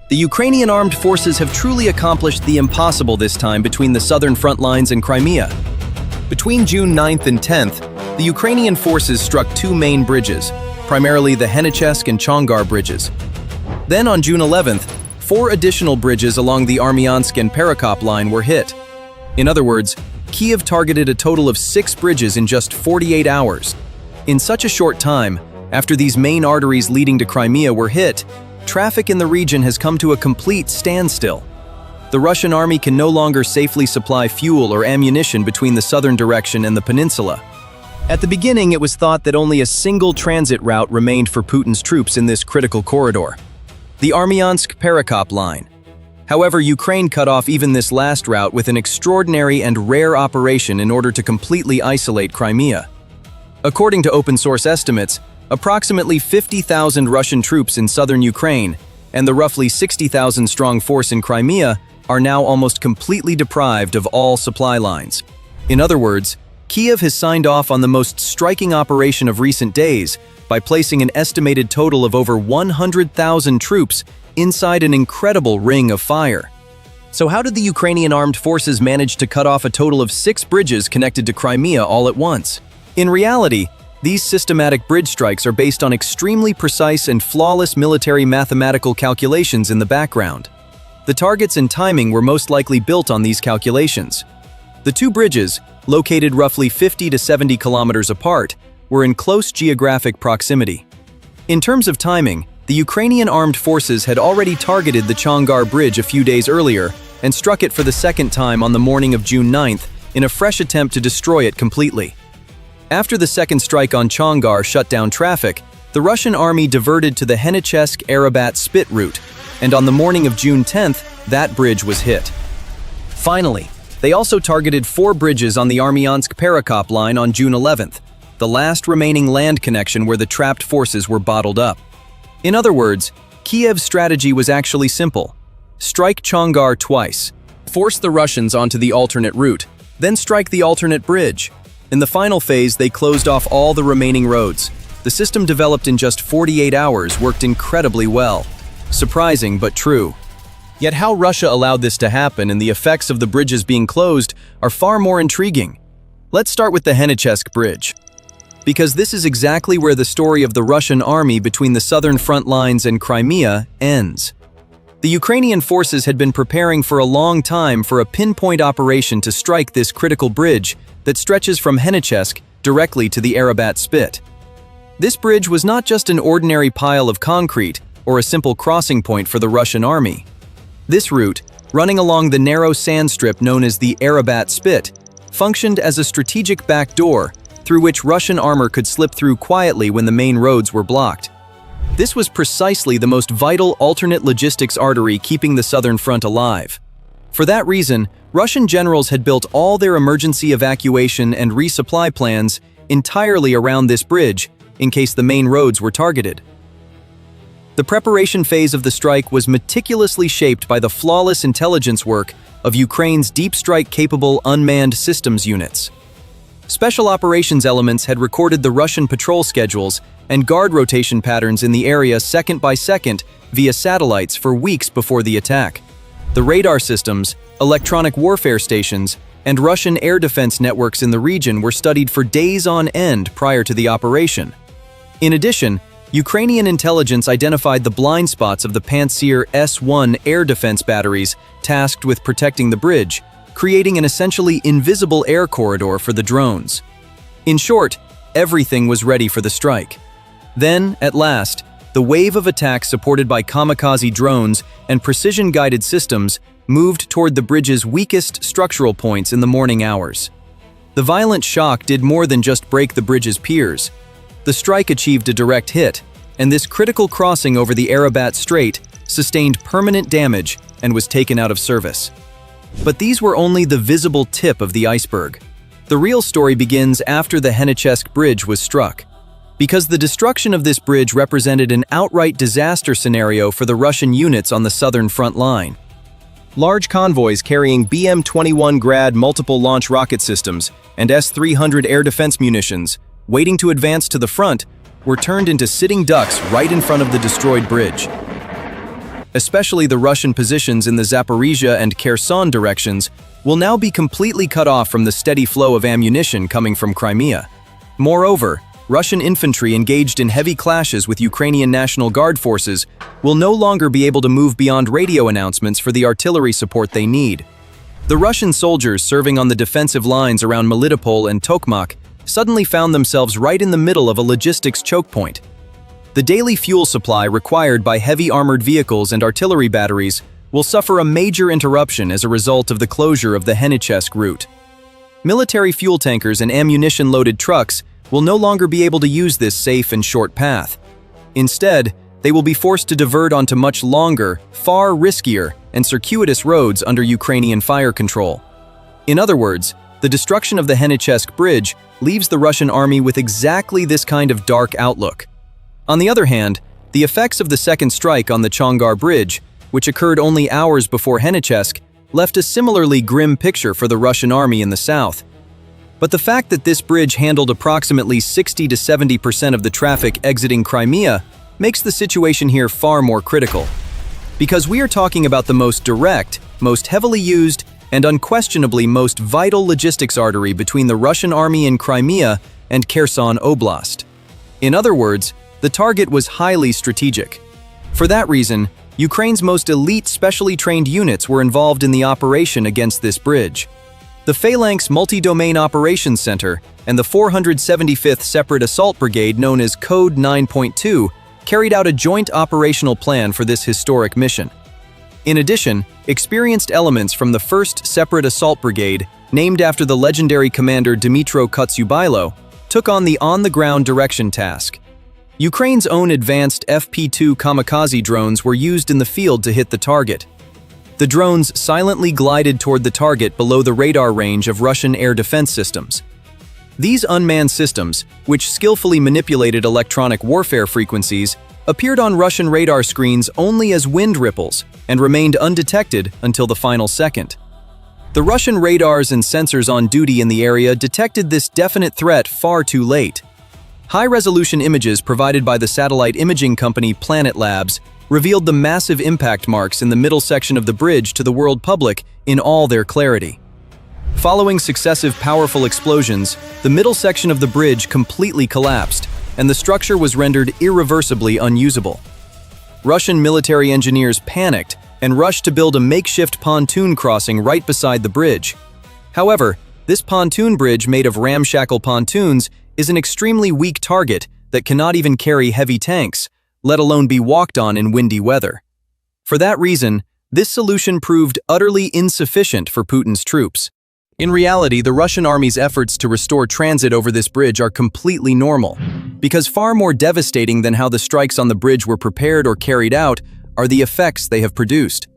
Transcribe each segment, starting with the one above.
The Ukrainian armed forces have truly accomplished the impossible this time between the southern front lines and Crimea. Between June 9th and 10th, the Ukrainian forces struck two main bridges, primarily the Henichesk and Chongar bridges. Then on June 11th, four additional bridges along the Armiansk-Perekop line were hit. In other words, Kiev targeted a total of 6 bridges in just 48 hours. In such a short time, after these main arteries leading to Crimea were hit, traffic in the region has come to a complete standstill. The Russian army can no longer safely supply fuel or ammunition between the southern direction and the peninsula. At the beginning, it was thought that only a single transit route remained for Putin's troops in this critical corridor, the Armiansk-Perekop line. However, Ukraine cut off even this last route with an extraordinary and rare operation in order to completely isolate Crimea. According to open-source estimates, approximately 50,000 Russian troops in southern Ukraine and the roughly 60,000-strong force in Crimea are now almost completely deprived of all supply lines. In other words, Kiev has signed off on the most striking operation of recent days by placing an estimated total of over 100,000 troops inside an incredible ring of fire. So how did the Ukrainian armed forces manage to cut off a total of 6 bridges connected to Crimea all at once? In reality, these systematic bridge strikes are based on extremely precise and flawless military mathematical calculations in the background. The targets and timing were most likely built on these calculations. The two bridges, located roughly 50 to 70 kilometers apart, were in close geographic proximity. In terms of timing, the Ukrainian armed forces had already targeted the Chongar Bridge a few days earlier and struck it for the second time on the morning of June 9th in a fresh attempt to destroy it completely. After the second strike on Chongar shut down traffic, the Russian army diverted to the Henichesk-Arabat Spit route, and on the morning of June 10th, that bridge was hit. Finally, they also targeted 4 bridges on the Armiansk-Perekop line on June 11th, the last remaining land connection where the trapped forces were bottled up. In other words, Kiev's strategy was actually simple. Strike Chongar twice, force the Russians onto the alternate route, then strike the alternate bridge. In the final phase, they closed off all the remaining roads. The system developed in just 48 hours worked incredibly well. Surprising, but true. Yet how Russia allowed this to happen and the effects of the bridges being closed are far more intriguing. Let's start with the Henichesk Bridge, because this is exactly where the story of the Russian army between the southern front lines and Crimea ends. The Ukrainian forces had been preparing for a long time for a pinpoint operation to strike this critical bridge that stretches from Henichesk directly to the Arabat Spit. This bridge was not just an ordinary pile of concrete or a simple crossing point for the Russian army. This route, running along the narrow sand strip known as the Arabat Spit, functioned as a strategic backdoor through which Russian armor could slip through quietly when the main roads were blocked. This was precisely the most vital alternate logistics artery keeping the southern front alive. For that reason, Russian generals had built all their emergency evacuation and resupply plans entirely around this bridge in case the main roads were targeted. The preparation phase of the strike was meticulously shaped by the flawless intelligence work of Ukraine's deep strike-capable unmanned systems units. Special operations elements had recorded the Russian patrol schedules and guard rotation patterns in the area second by second via satellites for weeks before the attack. The radar systems, electronic warfare stations, and Russian air defense networks in the region were studied for days on end prior to the operation. In addition, Ukrainian intelligence identified the blind spots of the Pantsir S-1 air defense batteries tasked with protecting the bridge, creating an essentially invisible air corridor for the drones. In short, everything was ready for the strike. Then, at last, the wave of attacks supported by kamikaze drones and precision-guided systems moved toward the bridge's weakest structural points in the morning hours. The violent shock did more than just break the bridge's piers. The strike achieved a direct hit, and this critical crossing over the Arabat Strait sustained permanent damage and was taken out of service. But these were only the visible tip of the iceberg. The real story begins after the Henichesk Bridge was struck, because the destruction of this bridge represented an outright disaster scenario for the Russian units on the southern front line. Large convoys carrying BM-21 Grad multiple launch rocket systems and S-300 air defense munitions, waiting to advance to the front, were turned into sitting ducks right in front of the destroyed bridge. especially the Russian positions in the Zaporizhia and Kherson directions, will now be completely cut off from the steady flow of ammunition coming from Crimea. Moreover, Russian infantry engaged in heavy clashes with Ukrainian National Guard forces will no longer be able to move beyond radio announcements for the artillery support they need. The Russian soldiers serving on the defensive lines around Melitopol and Tokmak suddenly found themselves right in the middle of a logistics choke point. The daily fuel supply required by heavy armored vehicles and artillery batteries will suffer a major interruption as a result of the closure of the Henichesk route. Military fuel tankers and ammunition-loaded trucks will no longer be able to use this safe and short path. Instead, they will be forced to divert onto much longer, far riskier, and circuitous roads under Ukrainian fire control. In other words, the destruction of the Henichesk bridge leaves the Russian army with exactly this kind of dark outlook. On the other hand, the effects of the second strike on the Chongar bridge, which occurred only hours before Henichesk, left a similarly grim picture for the Russian army in the south. But the fact that this bridge handled approximately 60 to 70% of the traffic exiting Crimea makes the situation here far more critical. Because we are talking about the most direct, most heavily used, and unquestionably most vital logistics artery between the Russian army in Crimea and Kherson Oblast. In other words, the target was highly strategic. For that reason, Ukraine's most elite specially trained units were involved in the operation against this bridge. The Phalanx Multi-Domain Operations Center and the 475th Separate Assault Brigade, known as Code 9.2, carried out a joint operational plan for this historic mission. In addition, experienced elements from the 1st Separate Assault Brigade, named after the legendary commander Dmytro Kutsubailo, took on the on-the-ground direction task. Ukraine's own advanced FP-2 kamikaze drones were used in the field to hit the target. The drones silently glided toward the target below the radar range of Russian air defense systems. These unmanned systems, which skillfully manipulated electronic warfare frequencies, appeared on Russian radar screens only as wind ripples and remained undetected until the final second. The Russian radars and sensors on duty in the area detected this definite threat far too late. High-resolution images provided by the satellite imaging company Planet Labs revealed the massive impact marks in the middle section of the bridge to the world public in all their clarity. Following successive powerful explosions, the middle section of the bridge completely collapsed, and the structure was rendered irreversibly unusable. Russian military engineers panicked and rushed to build a makeshift pontoon crossing right beside the bridge. However, this pontoon bridge made of ramshackle pontoons is an extremely weak target that cannot even carry heavy tanks, let alone be walked on in windy weather. For that reason, this solution proved utterly insufficient for Putin's troops. In reality, the Russian army's efforts to restore transit over this bridge are completely normal, because far more devastating than how the strikes on the bridge were prepared or carried out are the effects they have produced.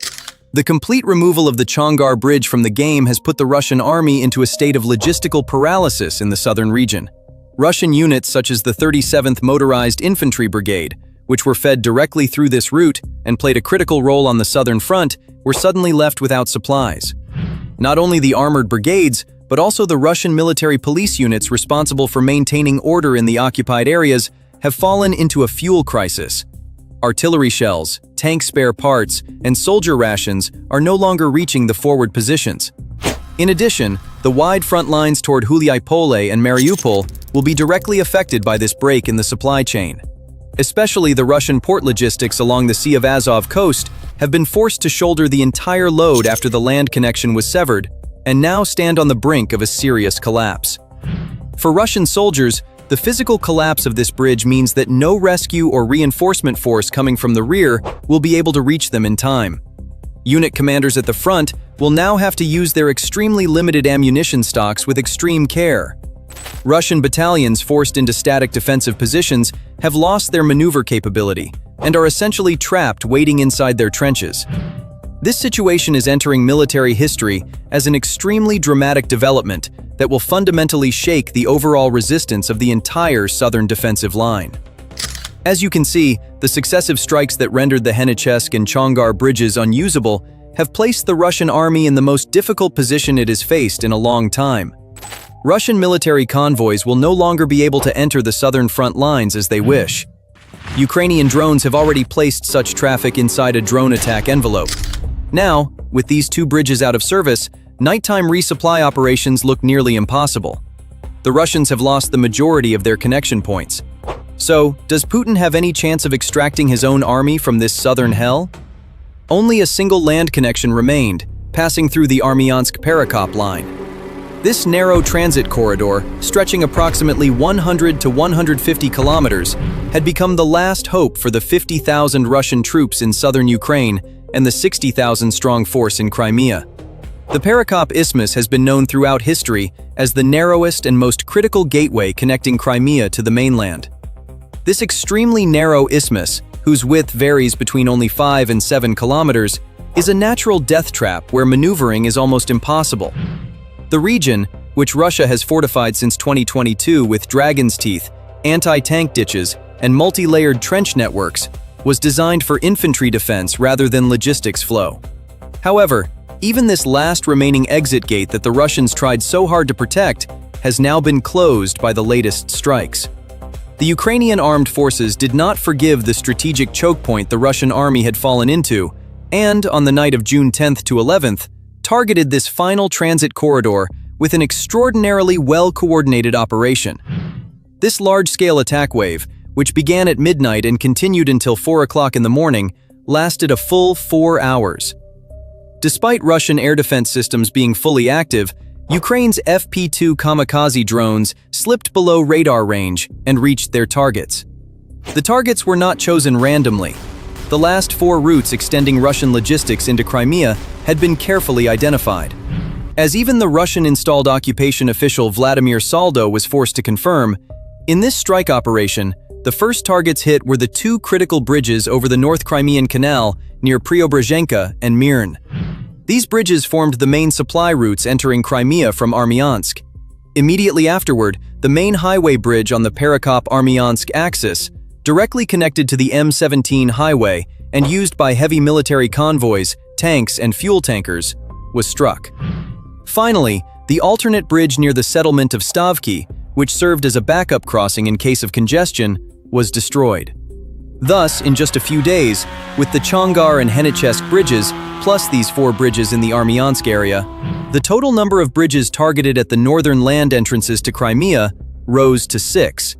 The complete removal of the Chongar bridge from the game has put the Russian army into a state of logistical paralysis in the southern region. Russian units such as the 37th Motorized Infantry Brigade, which were fed directly through this route and played a critical role on the southern front, were suddenly left without supplies. Not only the armored brigades, but also the Russian military police units responsible for maintaining order in the occupied areas have fallen into a fuel crisis. Artillery shells, tank spare parts, and soldier rations are no longer reaching the forward positions. In addition, the wide front lines toward Huliaipole and Mariupol will be directly affected by this break in the supply chain. Especially the Russian port logistics along the Sea of Azov coast have been forced to shoulder the entire load after the land connection was severed, and now stand on the brink of a serious collapse. For Russian soldiers, the physical collapse of this bridge means that no rescue or reinforcement force coming from the rear will be able to reach them in time. Unit commanders at the front will now have to use their extremely limited ammunition stocks with extreme care. Russian battalions forced into static defensive positions have lost their maneuver capability and are essentially trapped waiting inside their trenches. This situation is entering military history as an extremely dramatic development that will fundamentally shake the overall resistance of the entire southern defensive line. As you can see, the successive strikes that rendered the Henichesk and Chongar bridges unusable have placed the Russian army in the most difficult position it has faced in a long time. Russian military convoys will no longer be able to enter the southern front lines as they wish. Ukrainian drones have already placed such traffic inside a drone attack envelope. Now, with these two bridges out of service, nighttime resupply operations look nearly impossible. The Russians have lost the majority of their connection points. So, does Putin have any chance of extracting his own army from this southern hell? Only a single land connection remained, passing through the Armiansk-Perekop line. This narrow transit corridor, stretching approximately 100 to 150 kilometers, had become the last hope for the 50,000 Russian troops in southern Ukraine and the 60,000-strong force in Crimea. The Perekop isthmus has been known throughout history as the narrowest and most critical gateway connecting Crimea to the mainland. This extremely narrow isthmus, whose width varies between only 5 and 7 kilometers, is a natural death trap where maneuvering is almost impossible. The region, which Russia has fortified since 2022 with dragon's teeth, anti-tank ditches, and multi-layered trench networks, was designed for infantry defense rather than logistics flow. However, even this last remaining exit gate that the Russians tried so hard to protect has now been closed by the latest strikes. The Ukrainian armed forces did not forgive the strategic choke point the Russian army had fallen into, and on the night of June 10th to 11th, targeted this final transit corridor with an extraordinarily well-coordinated operation. This large-scale attack wave, which began at midnight and continued until 4 o'clock in the morning, lasted a full 4 hours. Despite Russian air defense systems being fully active, Ukraine's FP-2 kamikaze drones slipped below radar range and reached their targets. The targets were not chosen randomly. The last 4 routes extending Russian logistics into Crimea had been carefully identified. As even the Russian-installed occupation official Vladimir Saldo was forced to confirm, in this strike operation, the first targets hit were the 2 critical bridges over the North Crimean Canal near Preobrazhenka and Mirn. These bridges formed the main supply routes entering Crimea from Armiansk. Immediately afterward, the main highway bridge on the Perekop-Armiansk axis, directly connected to the M17 highway and used by heavy military convoys, tanks, and fuel tankers, was struck. Finally, the alternate bridge near the settlement of Stavki, which served as a backup crossing in case of congestion, was destroyed. Thus, in just a few days, with the Chongar and Henichesk bridges, plus these 4 bridges in the Armiansk area, the total number of bridges targeted at the northern land entrances to Crimea rose to 6.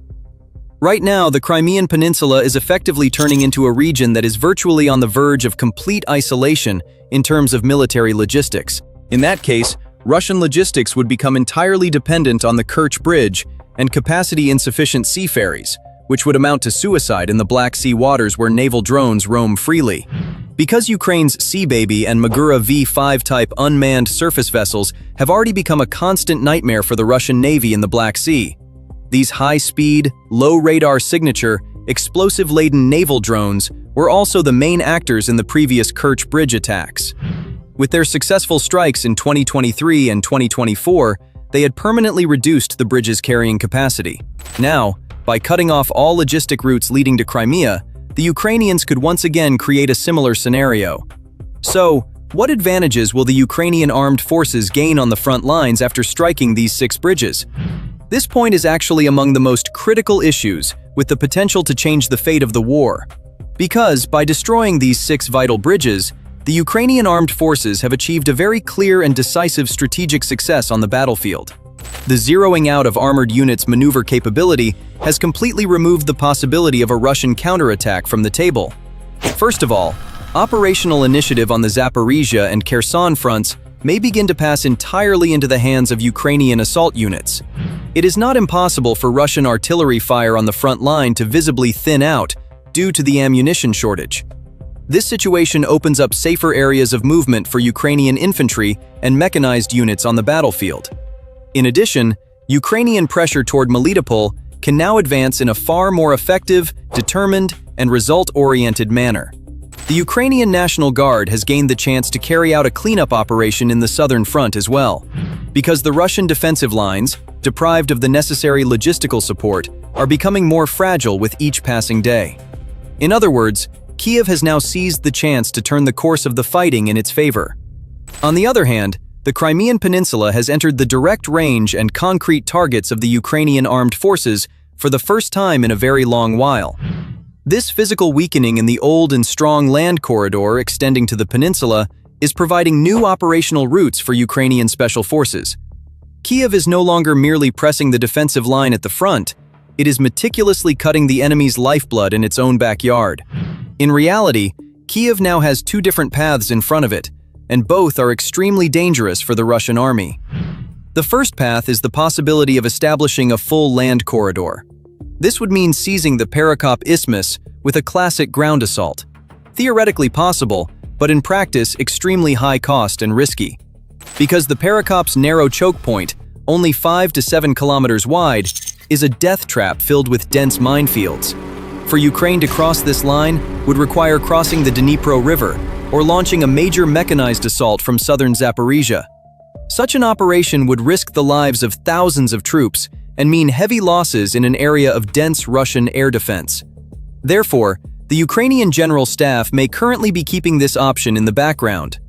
Right now, the Crimean Peninsula is effectively turning into a region that is virtually on the verge of complete isolation in terms of military logistics. In that case, Russian logistics would become entirely dependent on the Kerch Bridge and capacity-insufficient sea ferries, which would amount to suicide in the Black Sea waters where naval drones roam freely. Because Ukraine's Sea Baby and Magura V-5 type unmanned surface vessels have already become a constant nightmare for the Russian Navy in the Black Sea, these high-speed, low-radar signature, explosive-laden naval drones were also the main actors in the previous Kerch Bridge attacks. With their successful strikes in 2023 and 2024, they had permanently reduced the bridge's carrying capacity. Now, by cutting off all logistic routes leading to Crimea, the Ukrainians could once again create a similar scenario. So, what advantages will the Ukrainian armed forces gain on the front lines after striking these 6 bridges? This point is actually among the most critical issues, with the potential to change the fate of the war. Because, by destroying these 6 vital bridges, the Ukrainian armed forces have achieved a very clear and decisive strategic success on the battlefield. The zeroing out of armored units' maneuver capability has completely removed the possibility of a Russian counterattack from the table. First of all, operational initiative on the Zaporizhia and Kherson fronts may begin to pass entirely into the hands of Ukrainian assault units. It is not impossible for Russian artillery fire on the front line to visibly thin out due to the ammunition shortage. This situation opens up safer areas of movement for Ukrainian infantry and mechanized units on the battlefield. In addition, Ukrainian pressure toward Melitopol can now advance in a far more effective, determined, and result-oriented manner. The Ukrainian National Guard has gained the chance to carry out a cleanup operation in the southern front as well, because the Russian defensive lines, deprived of the necessary logistical support, are becoming more fragile with each passing day. In other words, Kiev has now seized the chance to turn the course of the fighting in its favor. On the other hand, the Crimean Peninsula has entered the direct range and concrete targets of the Ukrainian armed forces for the first time in a very long while. This physical weakening in the old and strong land corridor extending to the peninsula is providing new operational routes for Ukrainian special forces. Kiev is no longer merely pressing the defensive line at the front, it is meticulously cutting the enemy's lifeblood in its own backyard. In reality, Kiev now has two different paths in front of it, and both are extremely dangerous for the Russian army. The first path is the possibility of establishing a full land corridor. This would mean seizing the Perekop isthmus with a classic ground assault. Theoretically possible, but in practice extremely high cost and risky. Because the Perekop's narrow choke point, only 5 to 7 kilometers wide, is a death trap filled with dense minefields. For Ukraine to cross this line would require crossing the Dnipro River or launching a major mechanized assault from southern Zaporizhia. Such an operation would risk the lives of thousands of troops and mean heavy losses in an area of dense Russian air defense. Therefore, the Ukrainian General Staff may currently be keeping this option in the background.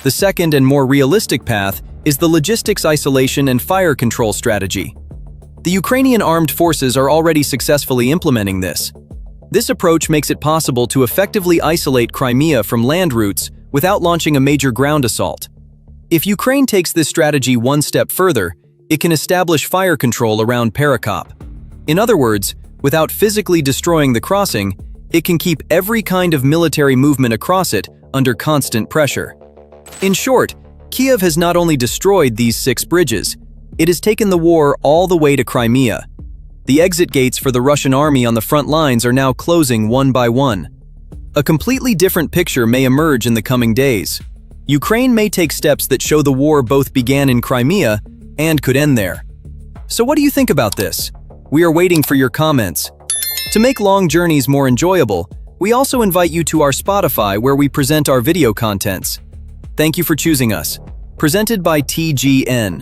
The second and more realistic path is the logistics isolation and fire control strategy. The Ukrainian armed forces are already successfully implementing this. This approach makes it possible to effectively isolate Crimea from land routes without launching a major ground assault. If Ukraine takes this strategy one step further, it can establish fire control around Perekop. In other words, without physically destroying the crossing, it can keep every kind of military movement across it under constant pressure. In short, Kiev has not only destroyed these 6 bridges, it has taken the war all the way to Crimea. The exit gates for the Russian army on the front lines are now closing one by one. A completely different picture may emerge in the coming days. Ukraine may take steps that show the war both began in Crimea and could end there. So what do you think about this? We are waiting for your comments. To make long journeys more enjoyable, we also invite you to our Spotify where we present our video contents. Thank you for choosing us. Presented by TGN.